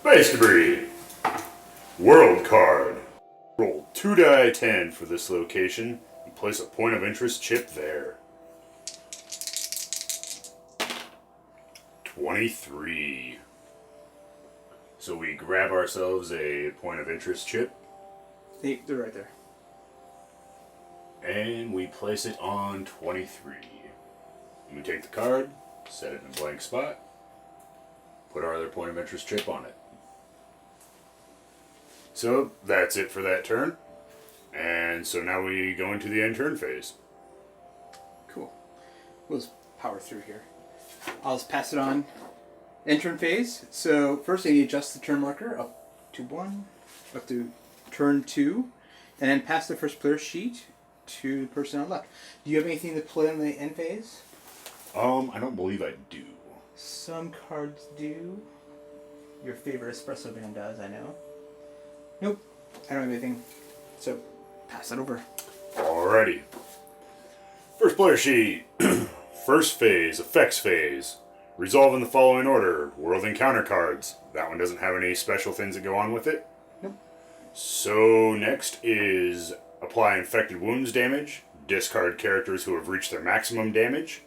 Space debris. World card. Roll 2 die 10 for this location and place a point of interest chip there. 23. So we grab ourselves a point of interest chip. They're right there. And we place it on 23. And we take the card, set it in a blank spot, put our other point of interest chip on it. So that's it for that turn. And so now we go into the end turn phase. Cool. We'll just power through here. I'll just pass it on. End turn phase. So first I need to adjust the turn marker up to 1, up to turn 2, and then pass the first player's sheet to the person on the left. Do you have anything to play on the end phase? I don't believe I do. Some cards do. Your favorite espresso band does, I know. Nope, I don't have anything. So, pass that over. Alrighty. First player sheet. First phase, effects phase. Resolve in the following order. World encounter cards. That one doesn't have any special things that go on with it. Nope. So next is apply infected wounds damage. Discard characters who have reached their maximum damage.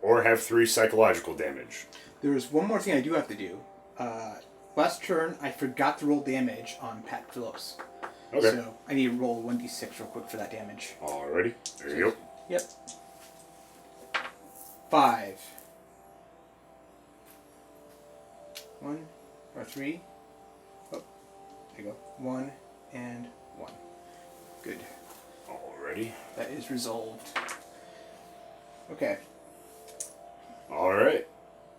Or have 3 psychological damage. There's one more thing I do have to do. Last turn, I forgot to roll damage on Pat Phillips. Okay. So I need to roll 1d6 real quick for that damage. Alrighty. There you go. Yep. 5. 1 or 3. Oh, there you go. 1 and 1. Good. Alrighty. That is resolved. Okay. Alright.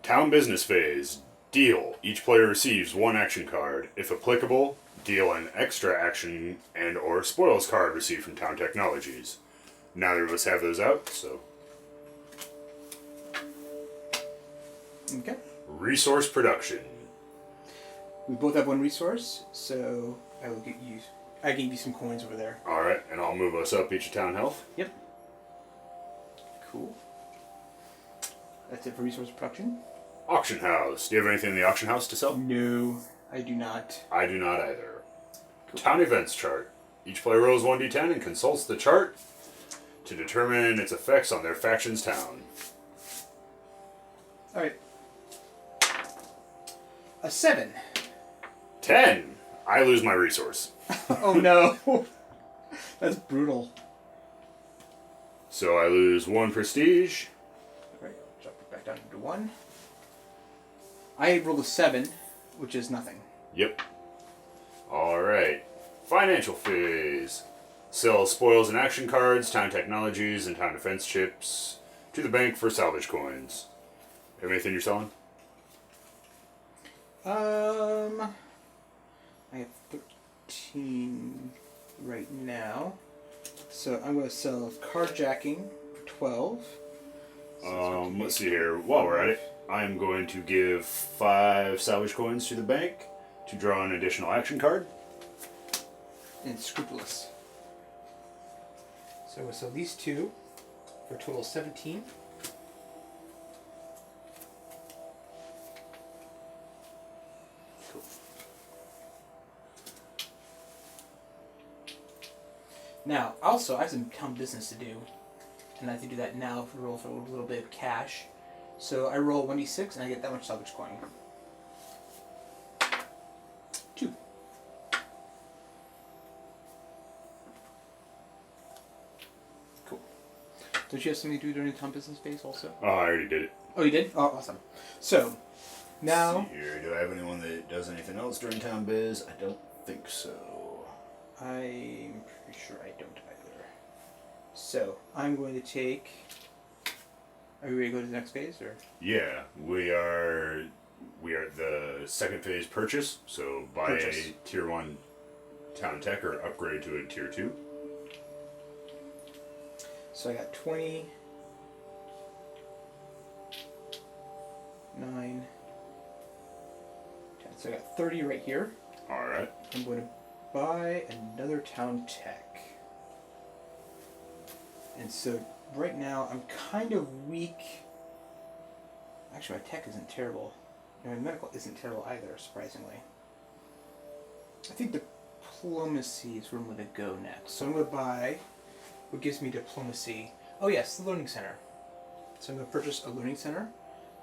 Town business phase. Deal. Each player receives 1 action card. If applicable, deal an extra action and or spoils card received from Town Technologies. Neither of us have those out, so... Okay. Resource production. We both have 1 resource, so I will get you. I gave you some coins over there. Alright, and I'll move us up each of Town Health. Yep. Cool. That's it for resource production. Auction house. Do you have anything in the auction house to sell? No, I do not. I do not either. Cool. Town events chart. Each player rolls 1d10 and consults the chart to determine its effects on their faction's town. Alright. A 7. 10. I lose my resource. Oh no. That's brutal. So I lose 1 prestige. Alright, drop it back down to 1. I rolled a 7, which is nothing. Yep. Alright. Financial phase. Sell spoils and action cards, town technologies, and town defense chips to the bank for salvage coins. Have anything you're selling? I have 13 right now. So I'm going to sell carjacking for 12. Let's see here. While we're at it, I'm going to give 5 salvage coins to the bank to draw an additional action card. And scrupulous. So we'll sell these 2 for a total of 17. Cool. Now, also, I have some town business to do. And I have to do that now for roll for a little bit of cash. So I roll 1d6 and I get that much salvage coin. 2. Cool. Don't you have something to do during the town business phase also? Oh, I already did it. Oh, you did? Oh, awesome. So, now... Let's see here. Do I have anyone that does anything else during town biz? I don't think so. I'm pretty sure I don't either. So, I'm going to take... Are we ready to go to the next phase, or? Yeah, we are at the second phase purchase, so buy a tier 1 town tech or upgrade to a tier 2. So I got 20, 9, 10. So I got 30 right here. Alright. I'm going to buy another town tech. And so right now I'm kind of weak. Actually, my tech isn't terrible. No, my medical isn't terrible either, surprisingly. I think diplomacy is where I'm going to go next. So I'm going to buy what gives me diplomacy. Oh yes, the learning center. So I'm going to purchase a learning center,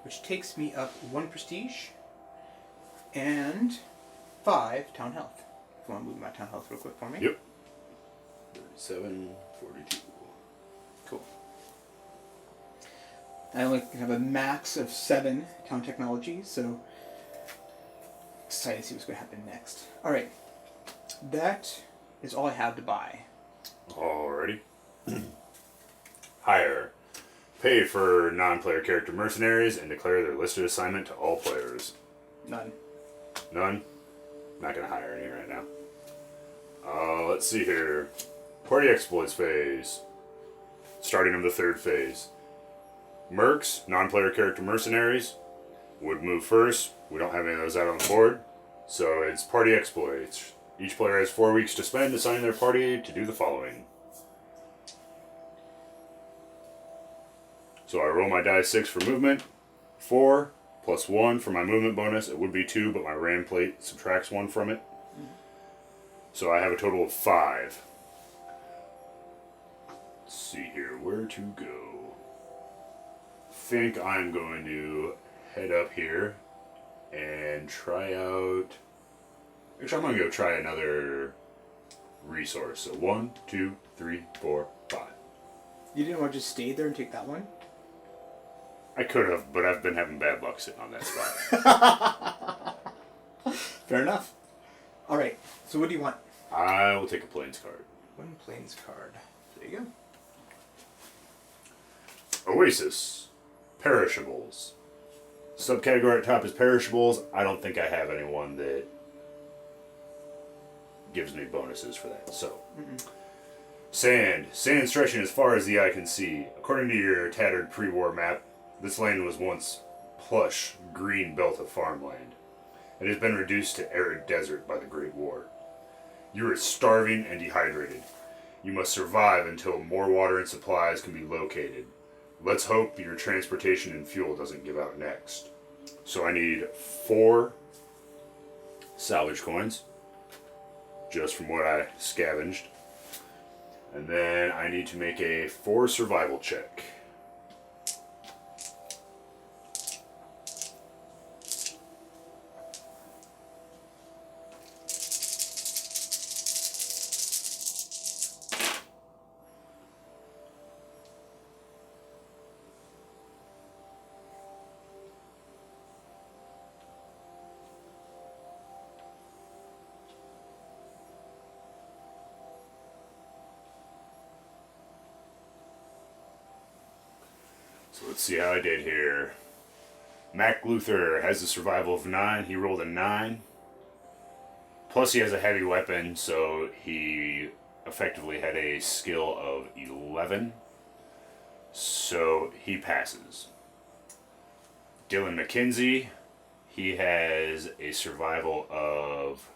which takes me up 1 prestige and 5 town health. If you want to move my town health real quick for me. Yep. 37, 42. Cool. I only have a max of 7 town technology, so excited to see what's going to happen next. Alright. That is all I have to buy. Alrighty. Hire. Pay for non-player character mercenaries and declare their listed assignment to all players. None. None? Not gonna hire any right now. Let's see here. Party exploits phase. Starting of the 3rd phase. Mercs, non-player character mercenaries, would move first. We don't have any of those out on the board. So it's party exploits. Each player has 4 weeks to spend assigning their party to do the following. So I roll my die 6 for movement. 4 plus 1 for my movement bonus. It would be 2, but my ram plate subtracts 1 from it. So I have a total of 5. Let's see here, where to go. Think I'm going to head up here and try out. Actually, I'm going to go try another resource. So 1, 2, 3, 4, 5. You didn't want to just stay there and take that one? I could have, but I've been having bad luck sitting on that spot. Fair enough. Alright, so what do you want? I will take a plains card. 1 plains card. There you go. Oasis. Perishables. Subcategory at top is perishables. I don't think I have anyone that gives me bonuses for that. So, Sand. Sand stretching as far as the eye can see. According to your tattered pre-war map, this land was once plush, green belt of farmland. It has been reduced to arid desert by the Great War. You are starving and dehydrated. You must survive until more water and supplies can be located. Let's hope your transportation and fuel doesn't give out next. So I need 4 salvage coins, just from what I scavenged. And then I need to make a 4 survival check. So let's see how I did here. Mac Luther has a survival of 9. He rolled a 9. Plus he has a heavy weapon, so he effectively had a skill of 11. So he passes. Dylan McKenzie, he has a survival of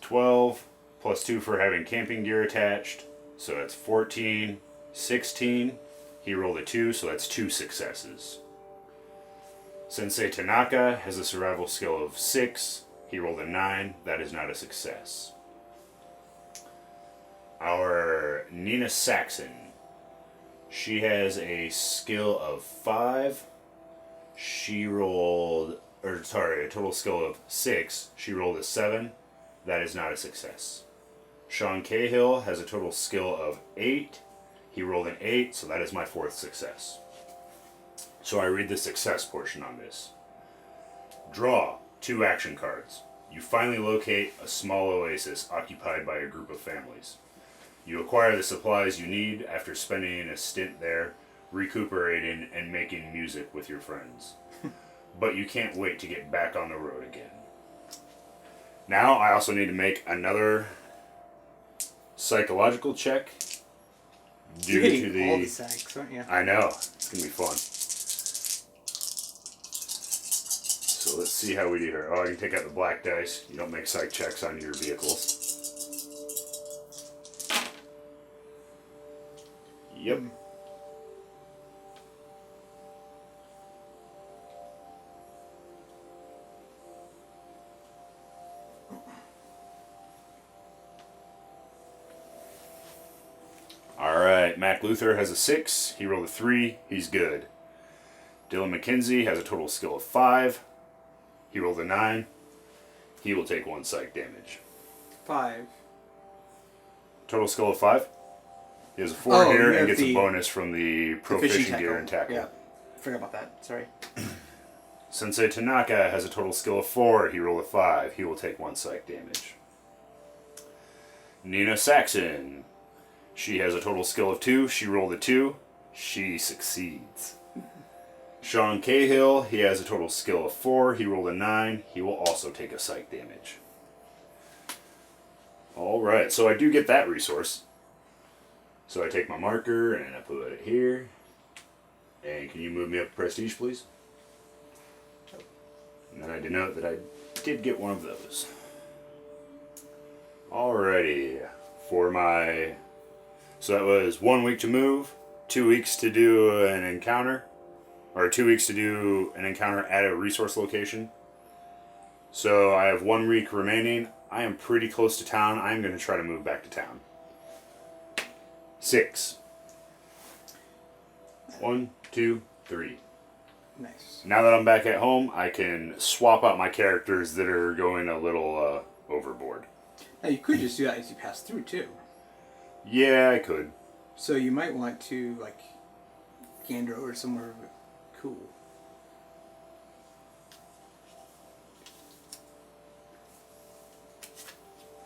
12, plus 2 for having camping gear attached. So that's 14. 16, he rolled a 2, so that's 2 successes. Sensei Tanaka has a survival skill of 6, he rolled a 9, that is not a success. Our Nina Saxon, she has a skill of 5, a total skill of 6, she rolled a 7, that is not a success. Sean Cahill has a total skill of 8, he rolled an 8, so that is my 4th success. So I read the success portion on this. Draw 2 action cards. You finally locate a small oasis occupied by a group of families. You acquire the supplies you need after spending a stint there, recuperating and making music with your friends. But you can't wait to get back on the road again. Now I also need to make another psychological check. You're hitting all the sags, aren't you? I know. It's going to be fun. So let's see how we do here. Oh, I can take out the black dice. You don't make psych checks on your vehicles. Yep. Alright, Mac Luther has a 6. He rolled a 3. He's good. Dylan McKenzie has a total skill of 5. He rolled a 9. He will take 1 psych damage. 5. Total skill of 5. He has a 4 here and gets the a bonus from the proficient gear and tackle. Yeah, forgot about that. Sorry. Sensei Tanaka has a total skill of 4. He rolled a 5. He will take 1 psych damage. Nina Saxon. She has a total skill of 2. She rolled a 2. She succeeds. Sean Cahill, he has a total skill of 4. He rolled a 9. He will also take a psych damage. Alright, so I do get that resource. So I take my marker and I put it here. And can you move me up prestige, please? And then I denote that I did get one of those. Alrighty. For my... So that was 1 week to move, 2 weeks to do an encounter, or 2 weeks to do an encounter at a resource location. So I have 1 week remaining. I am pretty close to town. I'm going to try to move back to town. 6. 1, 2, 3. Nice. Now that I'm back at home, I can swap out my characters that are going a little overboard. Now you could just do that as you pass through too. Yeah, I could. So you might want to like gander over somewhere cool.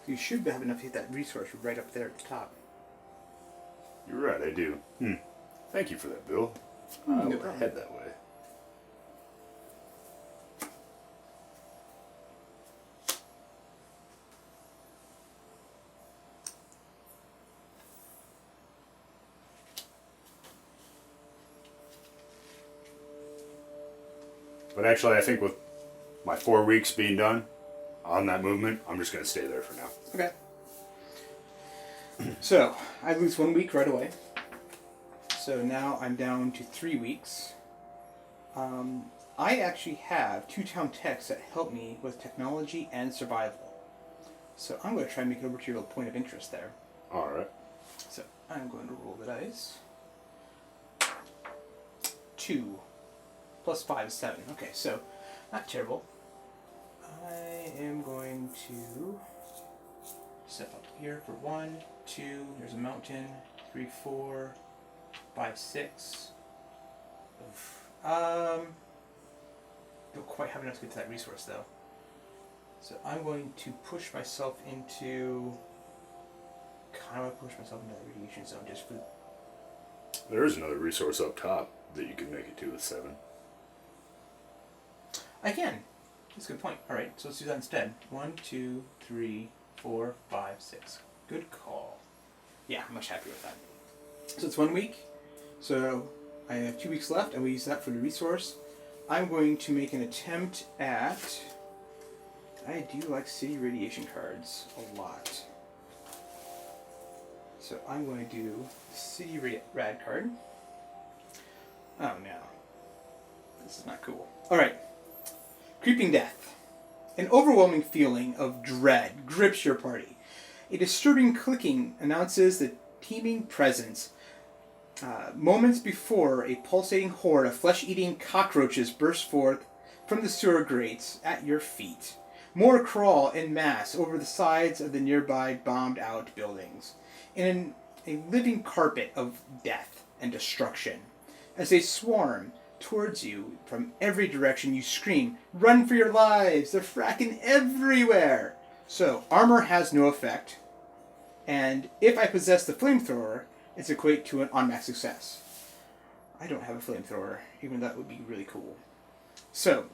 You should have enough to hit that resource right up there at the top. You're right, I do. Thank you for that, Bill. I will head that way. But actually, I think with my 4 weeks being done on that movement, I'm just going to stay there for now. Okay. So, I lose 1 week right away. So now I'm down to 3 weeks. I actually have 2 town techs that help me with technology and survival. So I'm going to try and make it over to your point of interest there. Alright. So I'm going to roll the dice. 2 plus 5 is 7. Okay, so not terrible. I am going to step up here for 1, 2, there's a mountain, 3, 4, 5, 6. Don't quite have enough to get to that resource though. So I'm going to push myself into, kind of push myself into that radiation zone just for... There is another resource up top that you can make it to with 7. I can. That's a good point. Alright, so let's do that instead. 1, 2, 3, 4, 5, 6. Good call. Yeah, I'm much happier with that. So it's 1 week. So I have 2 weeks left, and we use that for the resource. I'm going to make an attempt at... I do like city radiation cards a lot. So I'm going to do the city rad card. Oh no. This is not cool. Alright. Creeping Death. An overwhelming feeling of dread grips your party. A disturbing clicking announces the teeming presence. Moments before, a pulsating horde of flesh-eating cockroaches burst forth from the sewer grates at your feet. More crawl en masse over the sides of the nearby bombed-out buildings, in a living carpet of death and destruction. As they swarm towards you from every direction, you scream, "Run for your lives! They're fracking everywhere!" So, armor has no effect, and if I possess the flamethrower, it's equate to an on-max success. I don't have a flamethrower, even though that would be really cool. So,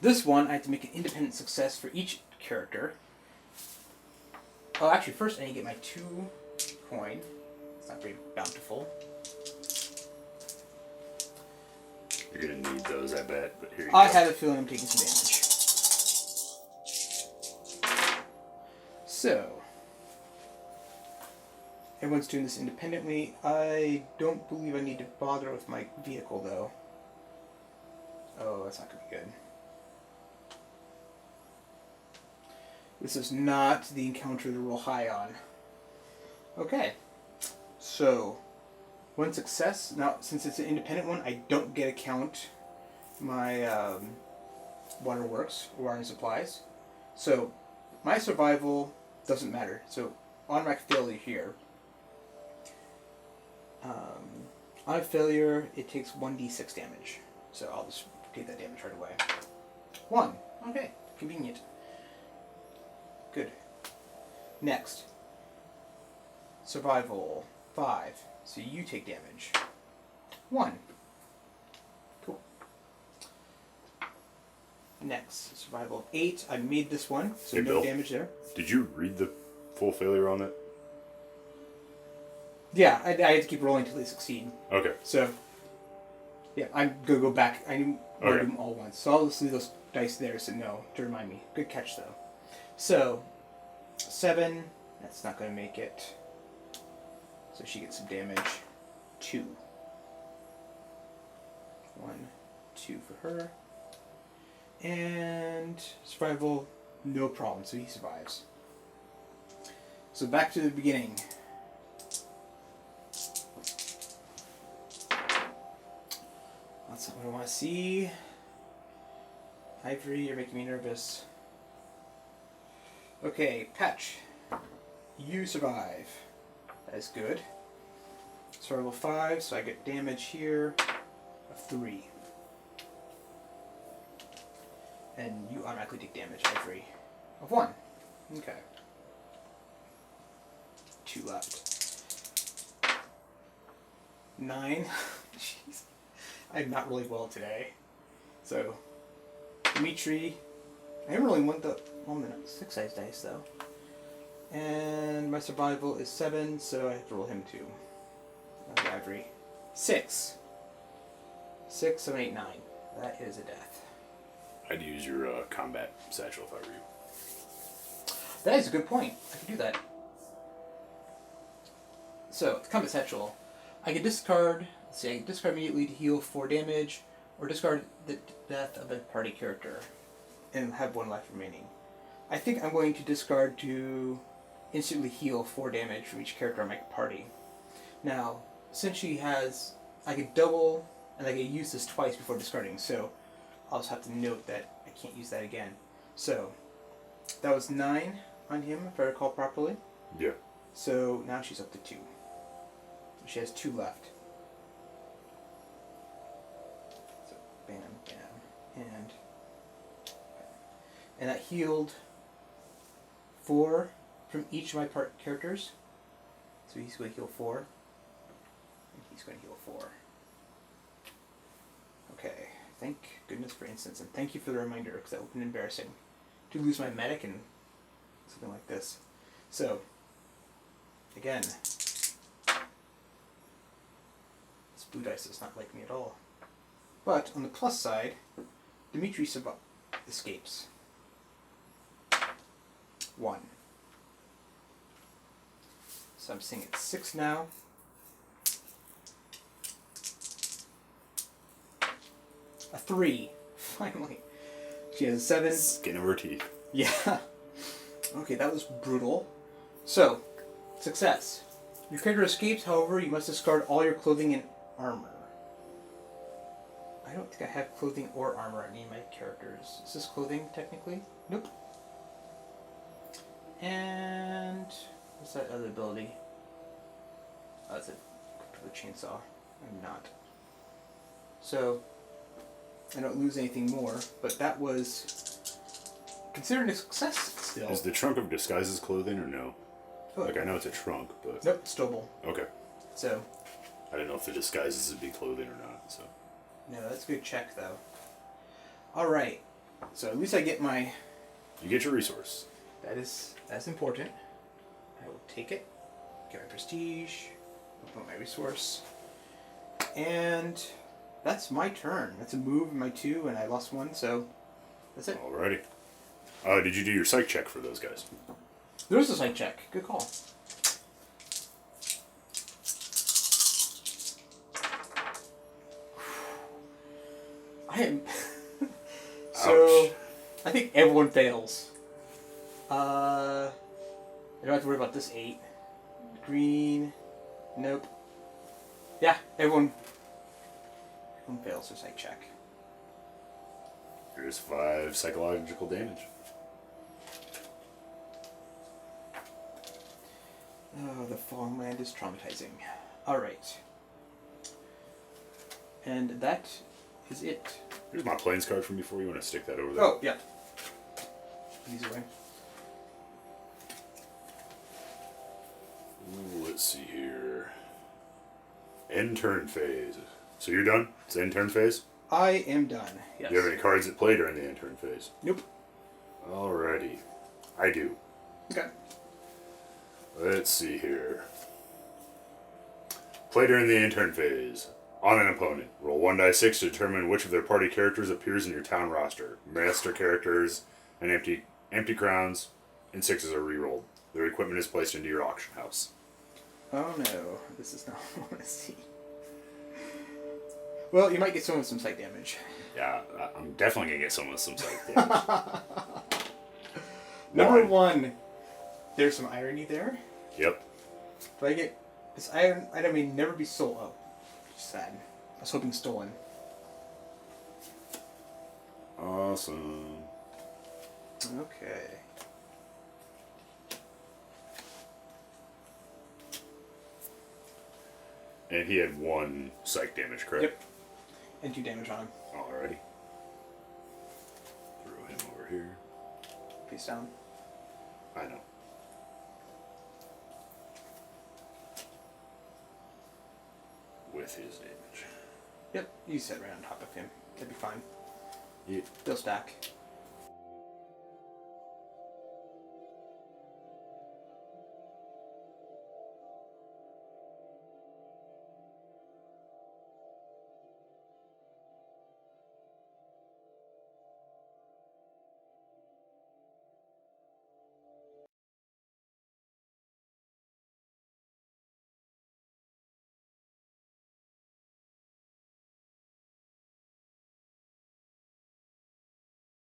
this one, I have to make an independent success for each character. Oh, actually, first I need to get my 2 coin. It's not very bountiful. You're going to need those, I bet. But here you I go. have a feeling I'm taking some damage. So, everyone's doing this independently. I don't believe I need to bother with my vehicle, though. Oh, that's not going to be good. This is not the encounter to roll high on. Okay. So, One success. Now, since it's an independent one, I don't get to count my waterworks or water and supplies. So my survival doesn't matter. So automatic failure here. On a failure, it takes 1d6 damage. So I'll just take that damage right away. 1. Okay. Convenient. Good. Next. Survival 5. So you take damage. 1. Cool. Next. Survival 8. I made this one, so Hey, no Bill. damage there. Did you read the full failure on that? Yeah, I had to keep rolling until they succeed. Okay. So, yeah, I'm going to go back. I want to Okay. do them all once. So I'll just leave those dice there so no, to remind me. Good catch, though. So, 7. That's not going to make it. So she gets some damage. 2. 1, 2 for her. And survival, no problem. So he survives. So back to the beginning. That's not what I want to see. Ivory, you're making me nervous. Okay, Patch. You survive. That is good. Survival 5, so I get damage here of 3. And you automatically take damage, Ivory, of 1. Okay. 2 left. 9. Jeez. I'm not really well today. So, Dimitri. I haven't really won the 6 size dice though. And my survival is 7, so I have to roll him 2. Okay, Ivory. 6. 6, 7, 8, 9. That is a death. I'd use your combat satchel if I were you. That is a good point. I can do that. So, the combat satchel. I can discard, let's see, I can discard immediately to heal 4 damage, or discard the death of a party character, and have 1 life remaining. I think I'm going to discard to instantly heal 4 damage from each character on my party. Now, since she has, I could double, and I can use this twice before discarding, so I'll just have to note that I can't use that again. So, that was 9 on him, if I recall properly. Yeah. So, now she's up to 2. She has 2 left. So, bam, bam, and that healed 4 from each of my characters. So he's going to heal 4, and he's going to heal 4. Okay, thank goodness for instance, and thank you for the reminder, because that would have been embarrassing to lose my medic and something like this. So, again, blue dice does not like me at all. But on the plus side, Dimitri escapes. 1. So I'm seeing it's 6 now. A 3. Finally. She has a 7. Skin of her teeth. Yeah. Okay, that was brutal. So, success. Your character escapes, however, you must discard all your clothing and armor. I don't think I have clothing or armor on any of my characters. Is this clothing, technically? Nope. And what's that other ability? Oh, that's it. The chainsaw. I'm not. So, I don't lose anything more, but that was considered a success still. Is the trunk of disguises clothing or no? Oh. Like, I know it's a trunk, but... Nope, stowable. Okay. So, I didn't know if the disguises would be clothing or not, so... no, that's a good check, though. Alright. So, at least I get my... You get your resource. That's important. I will take it. Get my prestige. Put my resource. And that's my turn. That's a move in my 2, and I lost 1, so that's it. Alrighty. Did you do your psych check for those guys? There was a psych check. Good call. I am... So, Ouch. I think everyone fails. I don't have to worry about this 8. Green. Nope. Yeah, everyone fails their psych check. Here's 5 psychological damage. Oh, the fallen land is traumatizing. Alright. And that is it. Here's my planes card from before. You want to stick that over there? Oh, yeah. Easy way. Ooh, let's see here. End turn phase. So you're done? It's end turn phase? I am done. Yes. Do you have any cards that play during the end turn phase? Nope. Alrighty. I do. Okay. Let's see here. Play during the end turn phase. On an opponent, roll 1d6 to determine which of their party characters appears in your town roster. Master characters and empty crowns and 6s are rerolled. Their equipment is placed into your auction house. Oh no, this is not what I want to see. Well, you might get someone with some psych damage. Yeah, I'm definitely gonna get someone with some psych damage. Number 1, there's some irony there. Yep. But I get this item may never be sold. Oh, sad. I was hoping stolen. Awesome. Okay. And he had 1 psych damage, correct? Yep. And 2 damage on him. Alrighty. Throw him over here. Face down. I know. With his damage. Yep. You sit right on top of him. That'd be fine. Yeah. They'll stack.